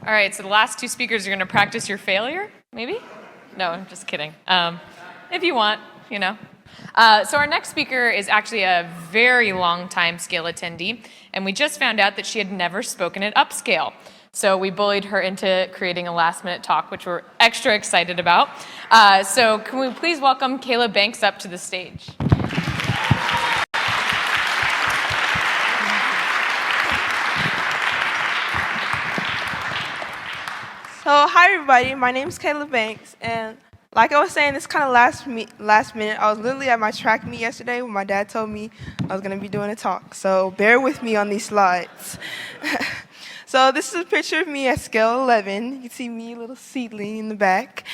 All right, so the last two speakers are going to practice your failure, maybe? No, I'm just kidding. If you want, you know. So our next speaker is actually a very long-time Scale attendee, and we just found out that she had never spoken at UpSCALE. So we bullied her into creating a last-minute talk, which we're extra excited about. So can we please welcome Keila Banks up to the stage? So hi everybody, my name is Keila Banks, and like I was saying, it's kind of last minute. I was literally at my track meet yesterday when my dad told me I was going to be doing a talk, so bear with me on these slides. So this is a picture of me at Scale 11. You can see me, a little seedling in the back.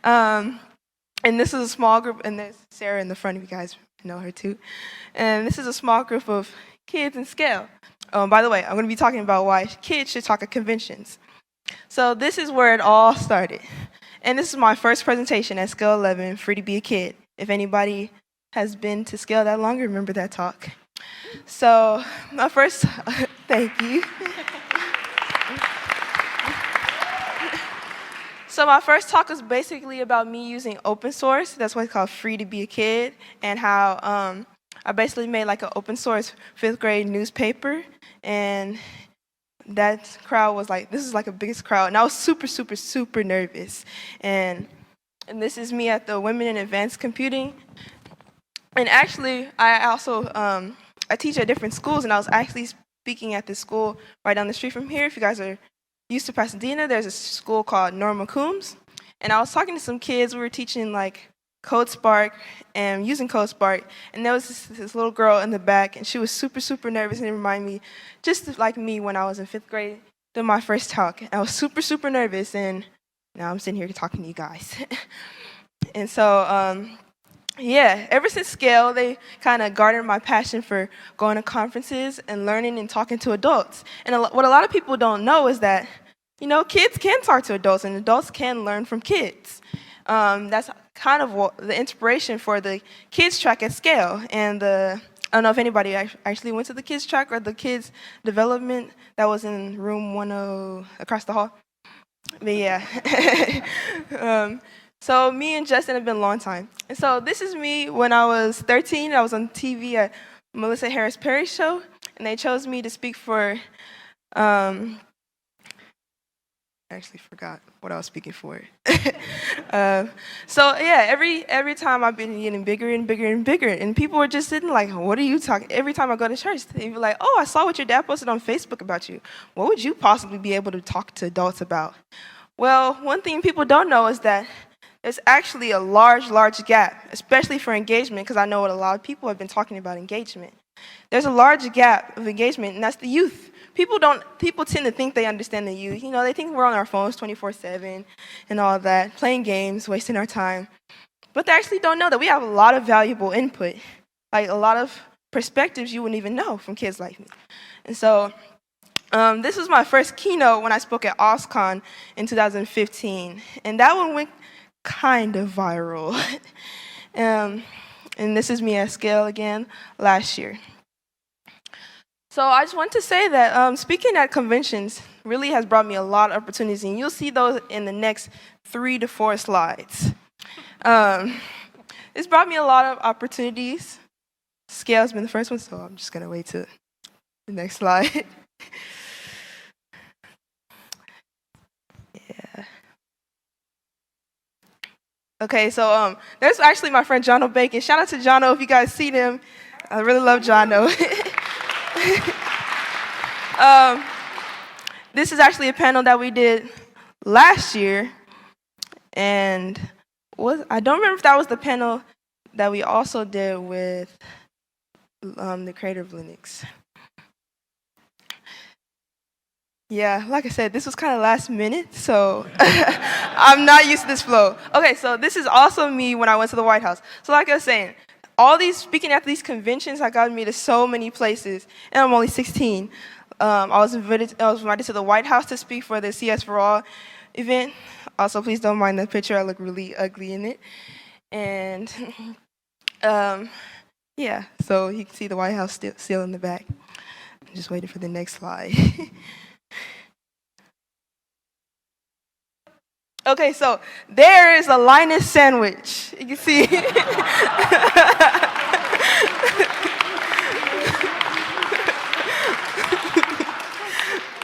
And this is a small group, and there's Sarah in the front, if you guys know her too. And this is a small group of kids in Scale. By the way, I'm going to be talking about why kids should talk at conventions. So this is where it all started. And this is my first presentation at Scale 11, Free to be a Kid. If anybody has been to Scale that long, remember that talk. So my first, thank you. So my first talk was basically about me using open source. That's what's called Free to be a Kid, and how I basically made like an open source 5th grade newspaper. And that crowd was like, this is like the biggest crowd. And I was super, super, super nervous. And this is me at the Women in Advanced Computing. And actually, I also, I teach at different schools, and I was actually speaking at this school right down the street from here. If you guys are used to Pasadena, there's a school called Norma Coombs. And I was talking to some kids. We were teaching like CodeSpark and using CodeSpark, and there was this little girl in the back, and she was super, super nervous, and it reminded me just like me when I was in 5th grade doing my first talk. I was super, super nervous, and now I'm sitting here talking to you guys. And so, yeah, ever since Scale, they kind of garnered my passion for going to conferences and learning and talking to adults. And what a lot of people don't know is that, you know, kids can talk to adults, and adults can learn from kids. That's kind of the inspiration for the kids track at Scale. And I don't know if anybody actually went to the kids track or the kids development that was in room 10 across the hall. But yeah. So me and Justin have been a long time. And so this is me when I was 13. I was on TV at Melissa Harris Perry's show, and they chose me to speak for I actually forgot what I was speaking for. So yeah, every time I've been getting bigger and bigger and bigger, and people were just sitting like, "What are you talking?" Every time I go to church, they'd be like, "Oh, I saw what your dad posted on Facebook about you. What would you possibly be able to talk to adults about?" Well, one thing people don't know is that there's actually a large gap, especially for engagement, because I know what a lot of people have been talking about engagement. There's a large gap of engagement, and that's the youth. People tend to think they understand the youth. You know, they think we're on our phones 24/7 and all that, playing games, wasting our time. But they actually don't know that we have a lot of valuable input, like a lot of perspectives you wouldn't even know from kids like me. And so this was my first keynote when I spoke at OSCON in 2015, and that one went kind of viral. And this is me at Scale again last year. So I just want to say that speaking at conventions really has brought me a lot of opportunities, and you'll see those in the next 3 to 4 slides. It's brought me a lot of opportunities. Scale's been the first one, so I'm just going to wait to the next slide. Yeah. Okay, so there's actually my friend Jono Bacon. Shout out to Jono if you guys see him. I really love Jono. This is actually a panel that we did last year, and I don't remember if that was the panel that we also did with the creator of Linux. Yeah, like I said, this was kind of last minute, so I'm not used to this flow. Okay, so this is also me when I went to the White House. So like I was saying, speaking at these conventions have gotten me to so many places, and I'm only 16. I was invited to the White House to speak for the CS for All event. Also, please don't mind the picture. I look really ugly in it. And yeah, so you can see the White House still in the back. I'm just waiting for the next slide. Okay, so there is a Linus sandwich. You can see.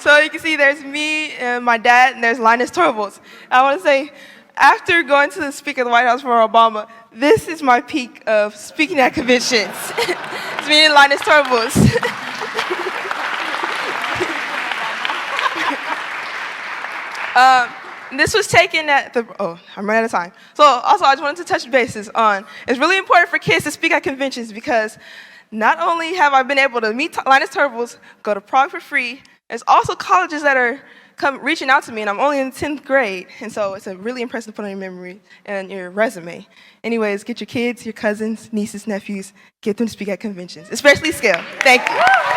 So you can see there's me and my dad, and there's Linus Torvalds. I want to say, after going to the speak at the White House for Obama, this is my peak of speaking at conventions. It's me and Linus Torvalds. This was taken at the, I'm running out of time. So also I just wanted to touch bases on, it's really important for kids to speak at conventions because not only have I been able to meet Linus Torvalds, go to Prague for free, there's also colleges that are reaching out to me, and I'm only in 10th grade, and so it's a really impressive to put on your memory and your resume. Anyways, get your kids, your cousins, nieces, nephews, get them to speak at conventions, especially Scale. Thank you.